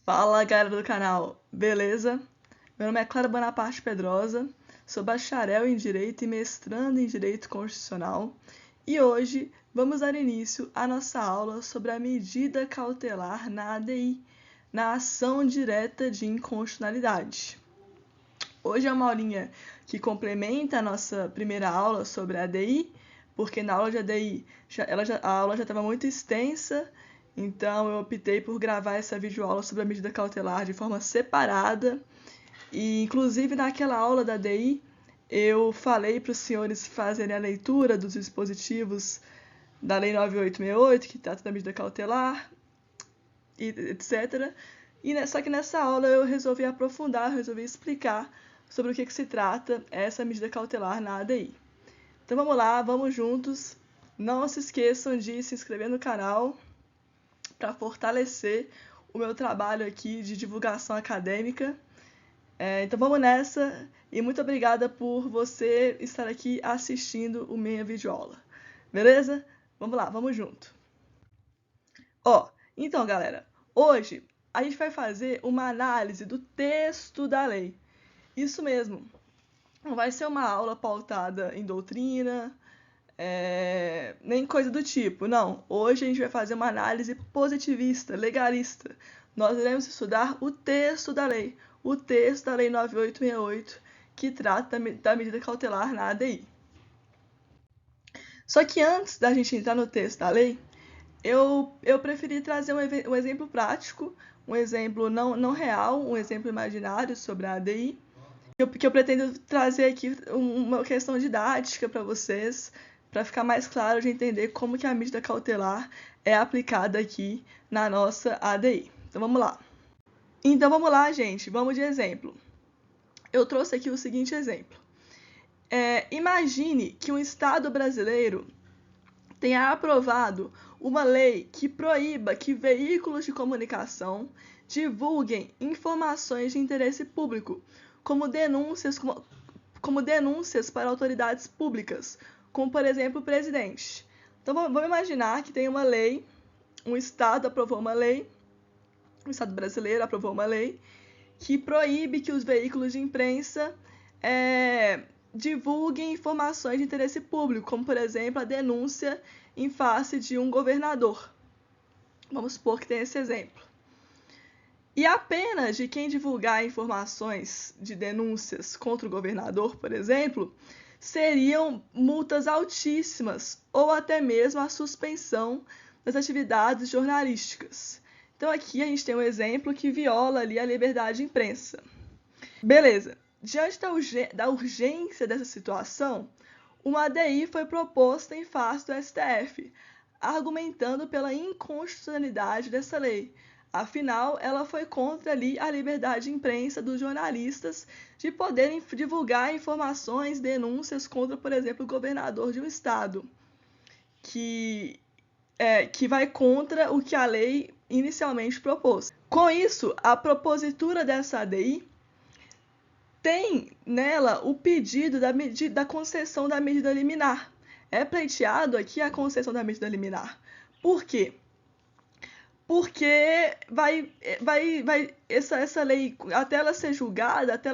Fala galera do canal, beleza? Meu nome é Clara Bonaparte Pedrosa, sou bacharel em Direito e mestrando em Direito Constitucional e hoje vamos dar início à nossa aula sobre a medida cautelar na ADI, na ação direta de inconstitucionalidade. Hoje é uma aulinha que complementa a nossa primeira aula sobre a ADI, porque na aula de ADI a aula já estava muito extensa, então eu optei por gravar essa videoaula sobre a medida cautelar de forma separada. E inclusive naquela aula da ADI eu falei para os senhores fazerem a leitura dos dispositivos da Lei 9868, que trata da medida cautelar, etc. Só que nessa aula eu resolvi aprofundar, resolvi explicar sobre o que se trata essa medida cautelar na ADI. Então vamos lá, vamos juntos. Não se esqueçam de se inscrever no canal para fortalecer o meu trabalho aqui de divulgação acadêmica. Então vamos nessa e muito obrigada por você estar aqui assistindo a minha videoaula. Beleza? Vamos lá, vamos junto. Então galera, hoje a gente vai fazer uma análise do texto da lei. Isso mesmo, não vai ser uma aula pautada em doutrina, nem coisa do tipo, não. Hoje a gente vai fazer uma análise positivista, legalista. Nós iremos estudar o texto da lei, o texto da Lei 9868, que trata da medida cautelar na ADI. Só que antes da gente entrar no texto da lei, eu preferi trazer um exemplo prático, um exemplo não real, um exemplo imaginário sobre a ADI, que eu pretendo trazer aqui uma questão didática para vocês, para ficar mais claro de entender como que a medida cautelar é aplicada aqui na nossa ADI. Então vamos lá. Gente, vamos de exemplo. Eu trouxe aqui o seguinte exemplo. Imagine que um Estado brasileiro tenha aprovado uma lei que proíba que veículos de comunicação divulguem informações de interesse público, como denúncias para autoridades públicas, como, por exemplo, o presidente. Então, vamos imaginar que tem uma lei, um Estado aprovou uma lei, o Estado brasileiro aprovou uma lei que proíbe que os veículos de imprensa divulguem informações de interesse público, como, por exemplo, a denúncia em face de um governador. Vamos supor que tem esse exemplo. E a pena de quem divulgar informações de denúncias contra o governador, por exemplo, seriam multas altíssimas ou até mesmo a suspensão das atividades jornalísticas. Então aqui a gente tem um exemplo que viola ali a liberdade de imprensa. Beleza. Diante da urgência dessa situação, uma ADI foi proposta em face do STF, argumentando pela inconstitucionalidade dessa lei. Afinal, ela foi contra ali a liberdade de imprensa dos jornalistas de poderem divulgar informações, denúncias contra, por exemplo, o governador de um estado, que vai contra o que a lei inicialmente propôs. Com isso, a propositura dessa ADI tem nela o pedido da concessão da medida liminar. É pleiteado aqui a concessão da medida liminar. Por quê? Porque essa lei, até ela ser julgada, até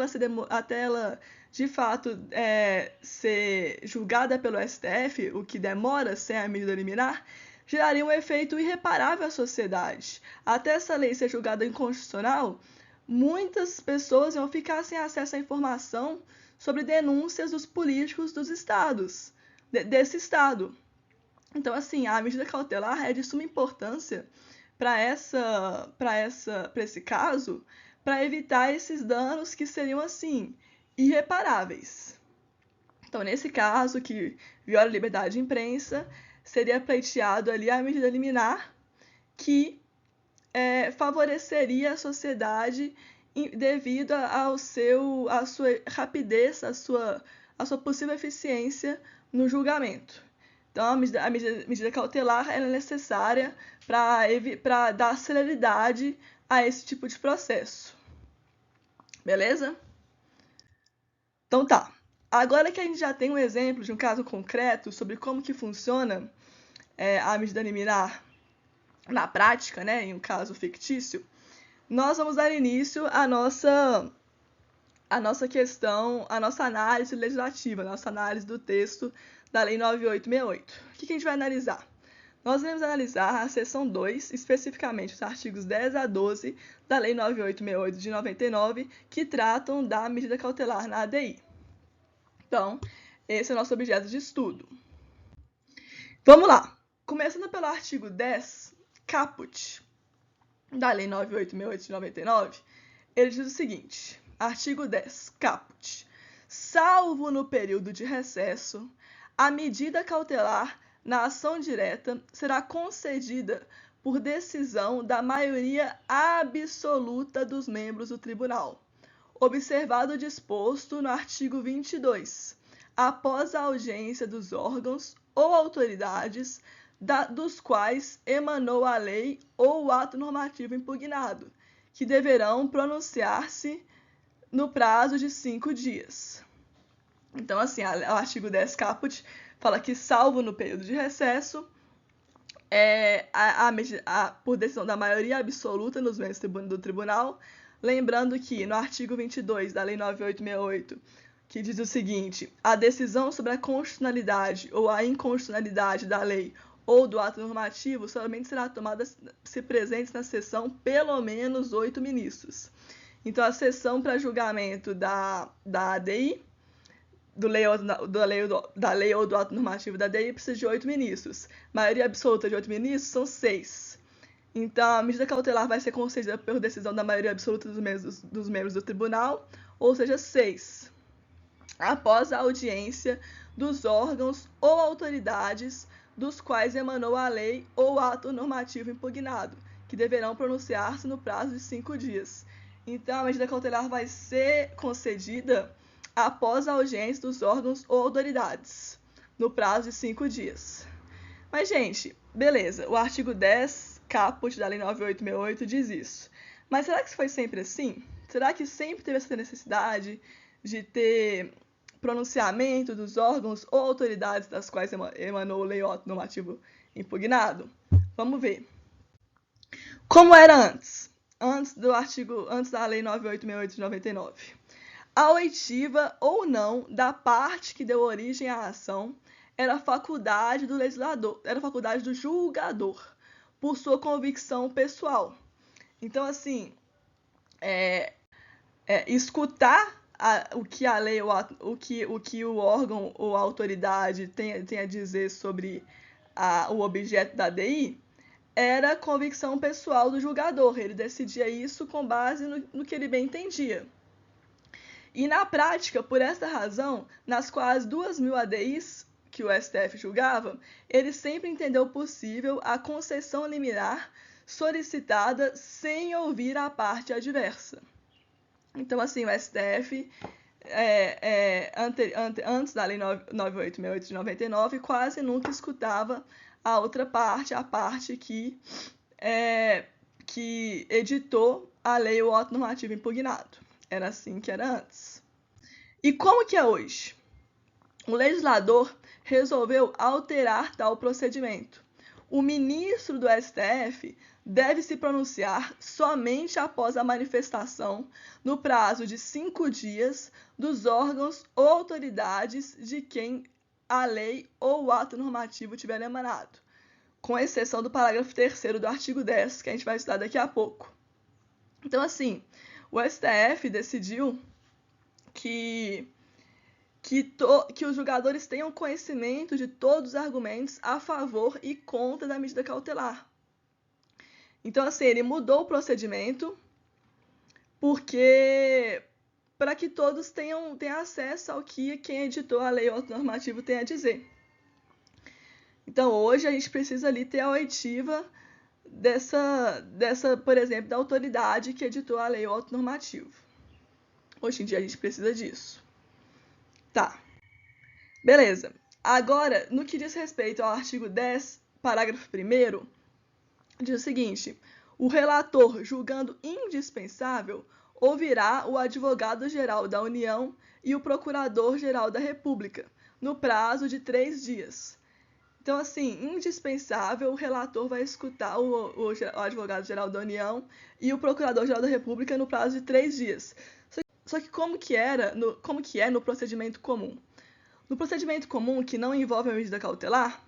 ela de fato ser julgada pelo STF, o que demora sem a medida liminar, geraria um efeito irreparável à sociedade. Até essa lei ser julgada inconstitucional, muitas pessoas iam ficar sem acesso à informação sobre denúncias dos políticos dos estados, desse estado. Então, assim, a medida cautelar é de suma importância para esse caso, para evitar esses danos que seriam, assim, irreparáveis. Então, nesse caso, que viola a liberdade de imprensa, seria pleiteado ali a medida liminar que favoreceria a sociedade devido à sua rapidez, à sua possível eficiência no julgamento. Então, a medida cautelar é necessária para dar celeridade a esse tipo de processo. Beleza? Então tá. Agora que a gente já tem um exemplo de um caso concreto sobre como que funciona a medida liminar na prática, né, em um caso fictício, nós vamos dar início à nossa questão, à nossa análise legislativa, a nossa análise do texto da Lei 9868. O que a gente vai analisar? Nós vamos analisar a seção 2, especificamente os artigos 10 a 12 da Lei 9868 de 99, que tratam da medida cautelar na ADI. Então, esse é o nosso objeto de estudo. Vamos lá. Começando pelo artigo 10, caput, da Lei 9868 de 99, ele diz o seguinte: artigo 10, caput. Salvo no período de recesso, a medida cautelar na ação direta será concedida por decisão da maioria absoluta dos membros do tribunal, observado o disposto no artigo 22, após a audiência dos órgãos ou autoridades dos quais emanou a lei ou o ato normativo impugnado, que deverão pronunciar-se no prazo de 5 dias. Então, assim, o artigo 10 caput fala que, salvo no período de recesso, por decisão da maioria absoluta nos membros do tribunal, lembrando que no artigo 22 da Lei 9868, que diz o seguinte: a decisão sobre a constitucionalidade ou a inconstitucionalidade da lei ou do ato normativo somente será tomada se presentes na sessão pelo menos 8 ministros. Então, a sessão para julgamento da ADI, da lei ou do ato normativo da ADI, precisa de 8 ministros. Maioria absoluta de 8 ministros são 6. Então, a medida cautelar vai ser concedida por decisão da maioria absoluta dos membros do tribunal, ou seja, 6. Após a audiência dos órgãos ou autoridades dos quais emanou a lei ou ato normativo impugnado, que deverão pronunciar-se no prazo de 5 dias. Então, a medida cautelar vai ser concedida após a audiência dos órgãos ou autoridades, no prazo de 5 dias. Mas, gente, beleza, o artigo 10, caput da Lei 9868 diz isso. Mas será que isso foi sempre assim? Será que sempre teve essa necessidade de ter pronunciamento dos órgãos ou autoridades das quais emanou o lei ou ato normativo impugnado? Vamos ver. Como era antes da Lei 9868 de 99? A oitiva ou não da parte que deu origem à ação era faculdade do legislador, era faculdade do julgador, por sua convicção pessoal. Então, assim, escutar o que a lei, o que o órgão ou a autoridade tem a dizer sobre o objeto da ADI era convicção pessoal do julgador. Ele decidia isso com base no que ele bem entendia. E na prática, por esta razão, nas quase 2.000 ADIs que o STF julgava, ele sempre entendeu possível a concessão liminar solicitada sem ouvir a parte adversa. Então, assim, o STF, antes da Lei 9868 de 99, quase nunca escutava a outra parte, a parte que editou a lei ou ato normativo impugnado. Era assim que era antes. E como que é hoje? O legislador resolveu alterar tal procedimento. O ministro do STF deve se pronunciar somente após a manifestação, no prazo de 5 dias, dos órgãos ou autoridades de quem a lei ou o ato normativo tiver emanado, com exceção do parágrafo 3º do artigo 10, que a gente vai estudar daqui a pouco. Então, assim, o STF decidiu que os julgadores tenham conhecimento de todos os argumentos a favor e contra da medida cautelar. Então, assim, ele mudou o procedimento para que todos tenham acesso ao que quem editou a lei ou ato normativo tem a dizer. Então, hoje a gente precisa ali ter a oitiva por exemplo, da autoridade que editou a lei ou ato normativo. Hoje em dia a gente precisa disso. Tá. Beleza. Agora, no que diz respeito ao artigo 10, parágrafo 1º, diz o seguinte: o relator, julgando indispensável, ouvirá o advogado-geral da União e o procurador-geral da República, no prazo de 3 dias. Então, assim, indispensável, o relator vai escutar o advogado-geral da União e o procurador-geral da República no prazo de 3 dias. Só que como que é no procedimento comum? No procedimento comum, que não envolve a medida cautelar,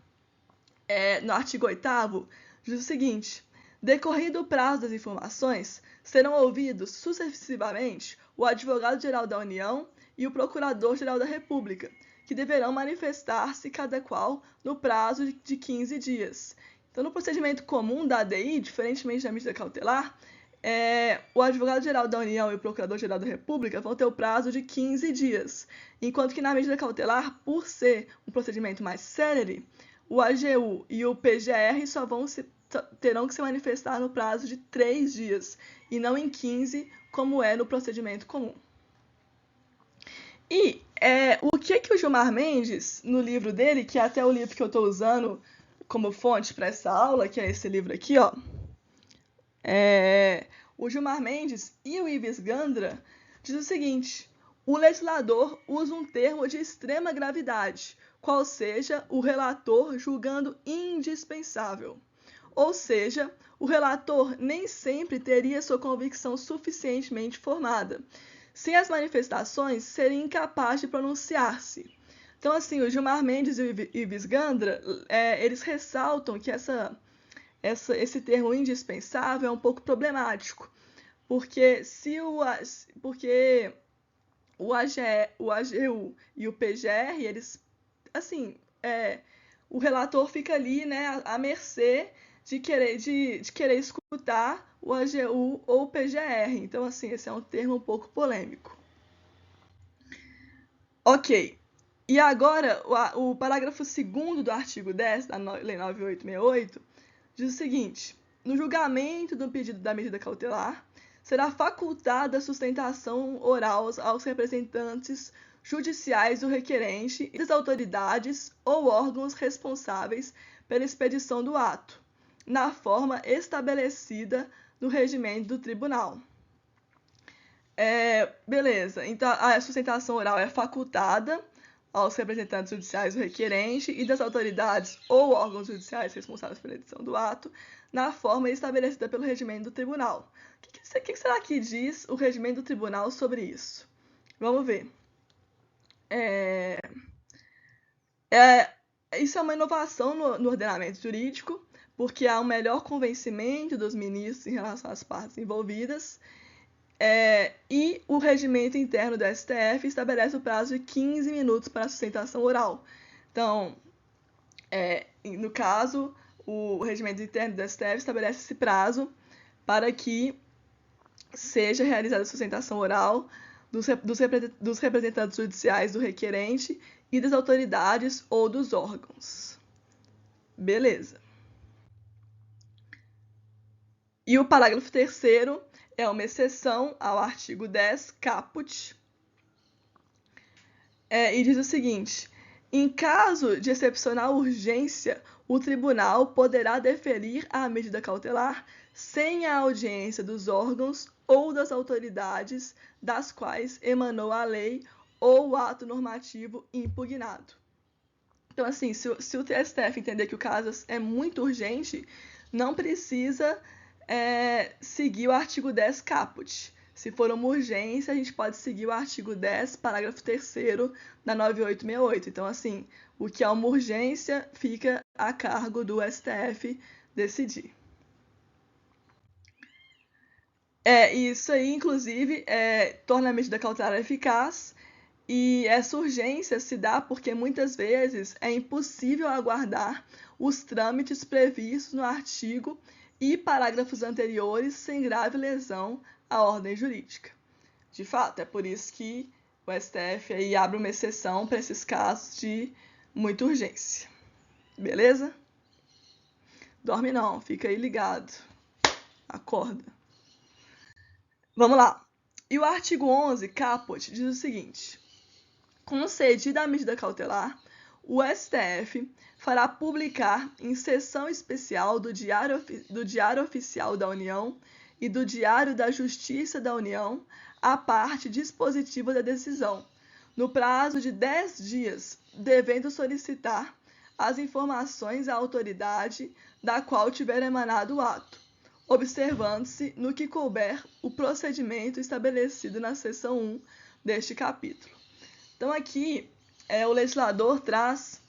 no artigo 8º, diz o seguinte: decorrido o prazo das informações, serão ouvidos sucessivamente o advogado-geral da União e o procurador-geral da República, que deverão manifestar-se cada qual no prazo de 15 dias. Então, no procedimento comum da ADI, diferentemente da medida cautelar, o advogado-geral da União e o procurador-geral da República vão ter o prazo de 15 dias, enquanto que na medida cautelar, por ser um procedimento mais célere, o AGU e o PGR terão que se manifestar no prazo de 3 dias, e não em 15, como é no procedimento comum. E o que o Gilmar Mendes, no livro dele, que é até o livro que eu estou usando como fonte para essa aula, que é esse livro aqui, ó, o Gilmar Mendes e o Ives Gandra diz o seguinte: o legislador usa um termo de extrema gravidade, qual seja o relator julgando indispensável. Ou seja, o relator nem sempre teria sua convicção suficientemente formada. Sem as manifestações, seria incapaz de pronunciar-se. Então, assim, o Gilmar Mendes e o Ives Gandra, eles ressaltam que esse termo indispensável é um pouco problemático, porque o AGU e o PGR, eles, assim, o relator fica ali, né, à mercê de querer escutar o AGU ou o PGR. Então, assim, esse é um termo um pouco polêmico. Ok. E agora, o parágrafo 2º do artigo 10 da Lei 9868 diz o seguinte: no julgamento do pedido da medida cautelar, será facultada a sustentação oral aos representantes judiciais do requerente e das autoridades ou órgãos responsáveis pela expedição do ato, na forma estabelecida no regimento do tribunal. Beleza, então a sustentação oral é facultada aos representantes judiciais do requerente e das autoridades ou órgãos judiciais responsáveis pela edição do ato, na forma estabelecida pelo regimento do tribunal. O que será que diz o regimento do tribunal sobre isso? Vamos ver. Isso é uma inovação no ordenamento jurídico, porque há um melhor convencimento dos ministros em relação às partes envolvidas, e o regimento interno do STF estabelece o prazo de 15 minutos para a sustentação oral. Então, no caso, o regimento interno do STF estabelece esse prazo para que seja realizada a sustentação oral dos representantes judiciais do requerente e das autoridades ou dos órgãos. Beleza. E o parágrafo 3º é uma exceção ao artigo 10, caput, e diz o seguinte: em caso de excepcional urgência, o tribunal poderá deferir a medida cautelar sem a audiência dos órgãos ou das autoridades das quais emanou a lei ou o ato normativo impugnado. Então, assim, se o STF entender que o caso é muito urgente, não precisa seguir o artigo 10 caput. Se for uma urgência, a gente pode seguir o artigo 10, parágrafo 3º da 9868. Então, assim, o que é uma urgência fica a cargo do STF decidir. Isso aí, inclusive, torna a medida cautelar eficaz, e essa urgência se dá porque muitas vezes é impossível aguardar os trâmites previstos no artigo e parágrafos anteriores sem grave lesão à ordem jurídica. De fato, é por isso que o STF aí abre uma exceção para esses casos de muita urgência. Beleza? Dorme não, fica aí ligado. Acorda. Vamos lá. E o artigo 11, caput, diz o seguinte: concedida a medida cautelar, o STF fará publicar em seção especial do Diário Oficial da União e do Diário da Justiça da União a parte dispositiva da decisão, no prazo de 10 dias, devendo solicitar as informações à autoridade da qual tiver emanado o ato, observando-se, no que couber, o procedimento estabelecido na seção 1 deste capítulo. Então, aqui, o legislador traz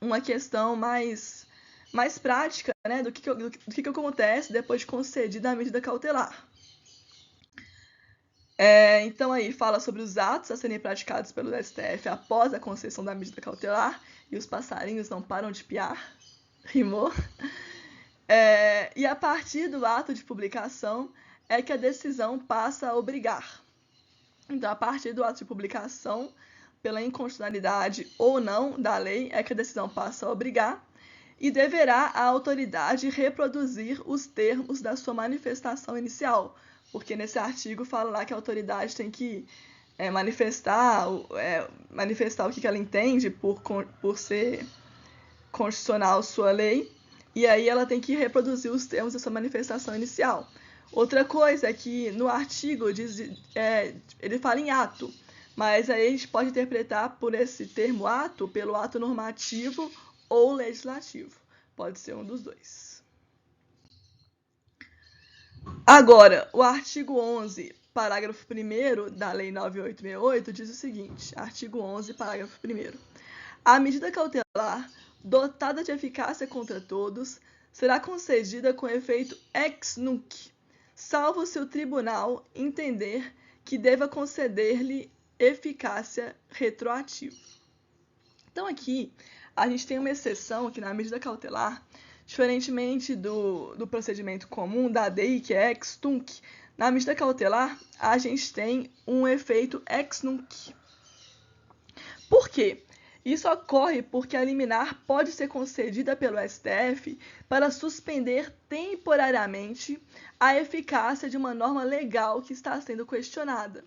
uma questão mais prática, né, do que acontece depois de concedida a medida cautelar. Então, aí fala sobre os atos a serem praticados pelo STF após a concessão da medida cautelar, e os passarinhos não param de piar, rimou. E a partir do ato de publicação é que a decisão passa a obrigar. Então, a partir do ato de publicação, pela inconstitucionalidade ou não da lei, é que a decisão passa a obrigar, e deverá a autoridade reproduzir os termos da sua manifestação inicial, porque nesse artigo fala lá que a autoridade tem que manifestar o que ela entende por ser constitucional sua lei, e aí ela tem que reproduzir os termos da sua manifestação inicial. Outra coisa é que no artigo ele fala em ato, mas aí a gente pode interpretar por esse termo ato, pelo ato normativo ou legislativo. Pode ser um dos dois. Agora, o artigo 11, parágrafo 1º da Lei 9868 diz o seguinte, artigo 11, parágrafo 1º. A medida cautelar, dotada de eficácia contra todos, será concedida com efeito ex nunc, salvo se o tribunal entender que deva conceder-lhe eficácia retroativa. Então, aqui, a gente tem uma exceção que na medida cautelar, diferentemente do procedimento comum da DI, que é ex tunc, na medida cautelar, a gente tem um efeito ex nunc. Por quê? Isso ocorre porque a liminar pode ser concedida pelo STF para suspender temporariamente a eficácia de uma norma legal que está sendo questionada.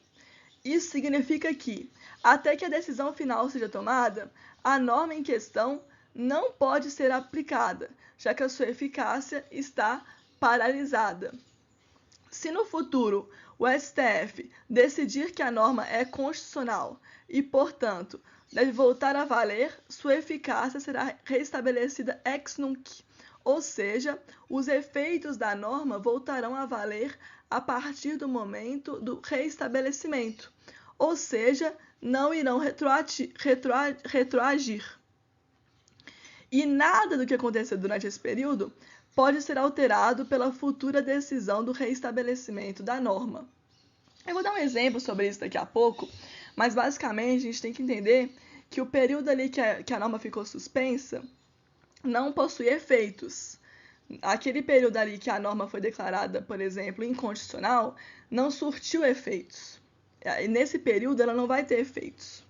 Isso significa que, até que a decisão final seja tomada, a norma em questão não pode ser aplicada, já que a sua eficácia está paralisada. Se no futuro o STF decidir que a norma é constitucional e, portanto, deve voltar a valer, sua eficácia será restabelecida ex nunc, ou seja, os efeitos da norma voltarão a valer a partir do momento do reestabelecimento, ou seja, não irão retroagir. E nada do que acontecer durante esse período pode ser alterado pela futura decisão do reestabelecimento da norma. Eu vou dar um exemplo sobre isso daqui a pouco, mas basicamente a gente tem que entender que o período ali que a norma ficou suspensa não possui efeitos. Aquele período ali que a norma foi declarada, por exemplo, inconstitucional, não surtiu efeitos. E nesse período ela não vai ter efeitos.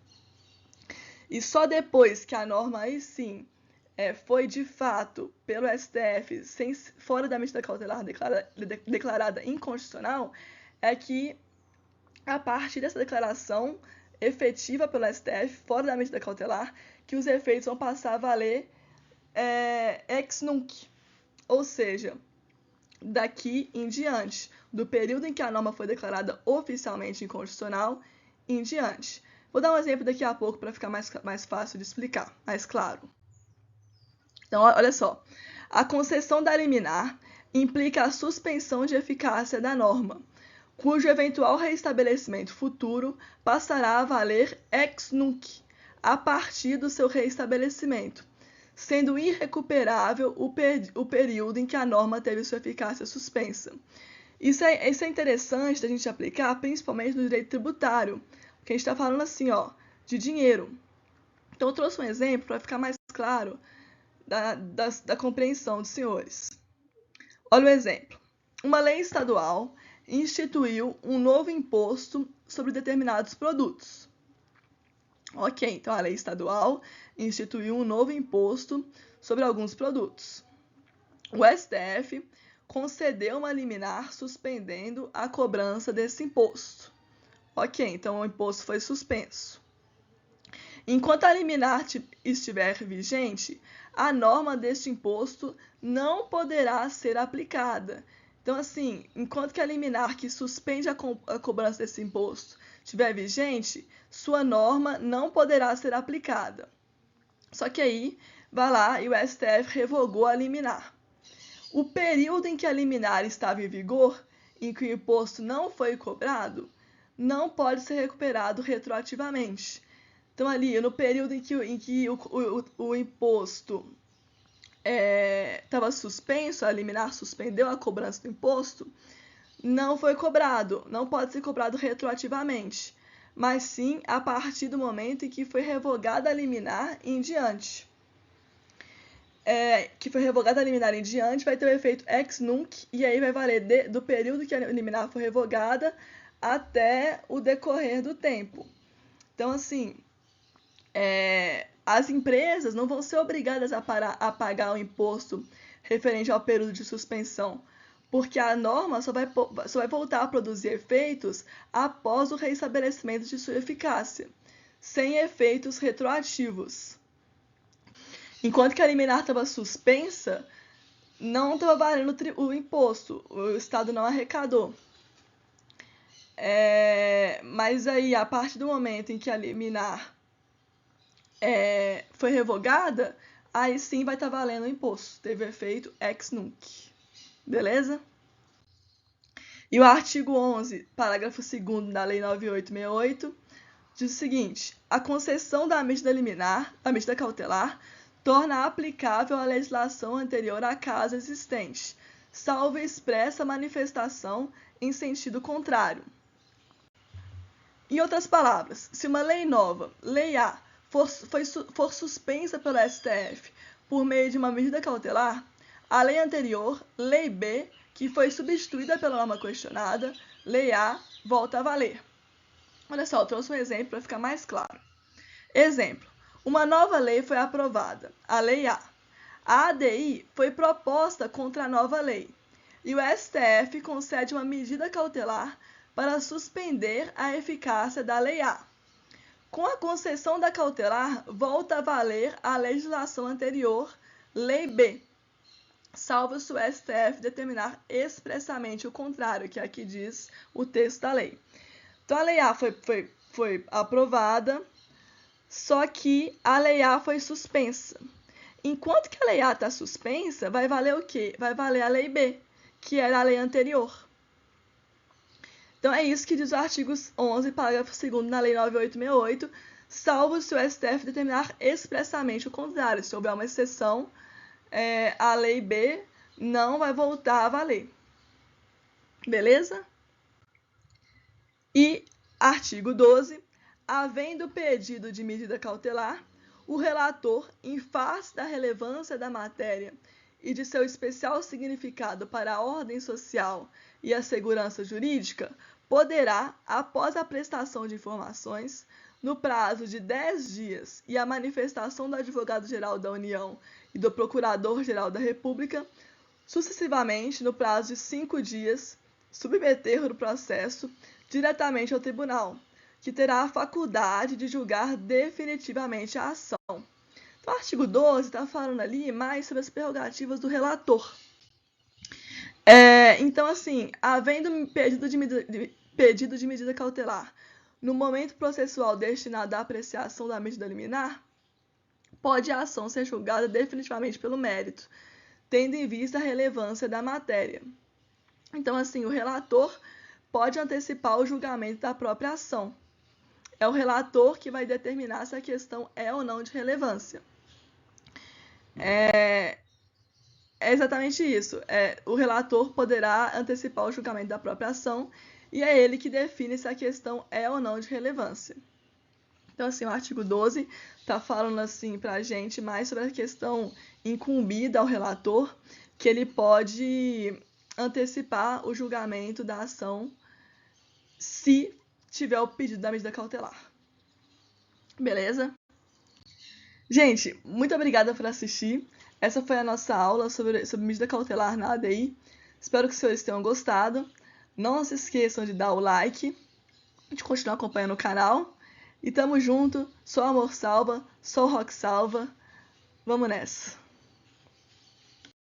E só depois que a norma aí sim foi de fato pelo STF fora da medida cautelar declarada inconstitucional, é que a partir dessa declaração efetiva pelo STF fora da medida cautelar, que os efeitos vão passar a valer ex nunc, ou seja, daqui em diante, do período em que a norma foi declarada oficialmente inconstitucional em diante. Vou dar um exemplo daqui a pouco para ficar mais fácil de explicar, mais claro. Então, olha só. A concessão da liminar implica a suspensão de eficácia da norma, cujo eventual reestabelecimento futuro passará a valer ex nunc, a partir do seu reestabelecimento, sendo irrecuperável o período em que a norma teve sua eficácia suspensa. Isso é interessante da gente aplicar, principalmente no direito tributário, porque a gente está falando assim, de dinheiro. Então, eu trouxe um exemplo para ficar mais claro da compreensão dos senhores. Olha o exemplo. Uma lei estadual instituiu um novo imposto sobre determinados produtos. Ok, então a lei estadual instituiu um novo imposto sobre alguns produtos. O STF concedeu uma liminar suspendendo a cobrança desse imposto. Ok, então o imposto foi suspenso. Enquanto a liminar estiver vigente, a norma deste imposto não poderá ser aplicada. Então, assim, enquanto que a liminar que suspende a cobrança desse imposto estiver vigente, sua norma não poderá ser aplicada. Só que aí vai lá e o STF revogou a liminar. O período em que a liminar estava em vigor, em que o imposto não foi cobrado, não pode ser recuperado retroativamente. Então, ali, no período em que o imposto estava suspenso, a liminar suspendeu a cobrança do imposto, não foi cobrado, não pode ser cobrado retroativamente, mas sim a partir do momento em que foi revogada a liminar em diante. Que foi revogada a liminar em diante, vai ter o efeito ex nunc, e aí vai valer do período que a liminar foi revogada até o decorrer do tempo. Então, assim, as empresas não vão ser obrigadas a pagar o imposto referente ao período de suspensão, porque a norma só vai voltar a produzir efeitos após o reestabelecimento de sua eficácia, sem efeitos retroativos. Enquanto que a liminar estava suspensa, não estava valendo o imposto, o Estado não arrecadou. Mas aí, a partir do momento em que a liminar foi revogada, aí sim vai estar valendo o imposto. Teve efeito ex nunc. Beleza? E o artigo 11, parágrafo 2º da Lei 9868, diz o seguinte: a concessão da medida liminar, da medida cautelar, torna aplicável a legislação anterior à caso existente, salvo expressa manifestação em sentido contrário. Em outras palavras, se uma lei nova, lei A, for suspensa pelo STF por meio de uma medida cautelar, a lei anterior, lei B, que foi substituída pela norma questionada, lei A, volta a valer. Olha só, eu trouxe um exemplo para ficar mais claro. Exemplo: uma nova lei foi aprovada, a Lei A. A ADI foi proposta contra a nova lei, e o STF concede uma medida cautelar para suspender a eficácia da Lei A. Com a concessão da cautelar, volta a valer a legislação anterior, Lei B, salvo se o STF determinar expressamente o contrário, que aqui diz o texto da lei. Então, a Lei A foi aprovada, só que a Lei A foi suspensa. Enquanto que a Lei A está suspensa, vai valer o quê? Vai valer a Lei B, que era a lei anterior. Então, é isso que diz o artigo 11, parágrafo 2º da Lei 9868, salvo se o STF determinar expressamente o contrário. Se houver uma exceção, a Lei B não vai voltar a valer. Beleza? E artigo 12. Havendo pedido de medida cautelar, o relator, em face da relevância da matéria e de seu especial significado para a ordem social e a segurança jurídica, poderá, após a prestação de informações, no prazo de 10 dias e a manifestação do Advogado-Geral da União e do Procurador-Geral da República, sucessivamente, no prazo de 5 dias, submeter o processo diretamente ao tribunal, que terá a faculdade de julgar definitivamente a ação. Então, o artigo 12 está falando ali mais sobre as prerrogativas do relator. Então, assim, havendo pedido de medida cautelar no momento processual destinado à apreciação da medida liminar, pode a ação ser julgada definitivamente pelo mérito, tendo em vista a relevância da matéria. Então, assim, o relator pode antecipar o julgamento da própria ação. É o relator que vai determinar se a questão é ou não de relevância. É exatamente isso. O relator poderá antecipar o julgamento da própria ação e é ele que define se a questão é ou não de relevância. Então, assim, o artigo 12 está falando assim, para a gente mais sobre a questão incumbida ao relator, que ele pode antecipar o julgamento da ação se tiver o pedido da medida cautelar. Beleza? Gente, muito obrigada por assistir. Essa foi a nossa aula sobre medida cautelar na ADI. Espero que os senhores tenham gostado. Não se esqueçam de dar o like, de continuar acompanhando o canal. E tamo junto. Só amor salva, só rock salva. Vamos nessa!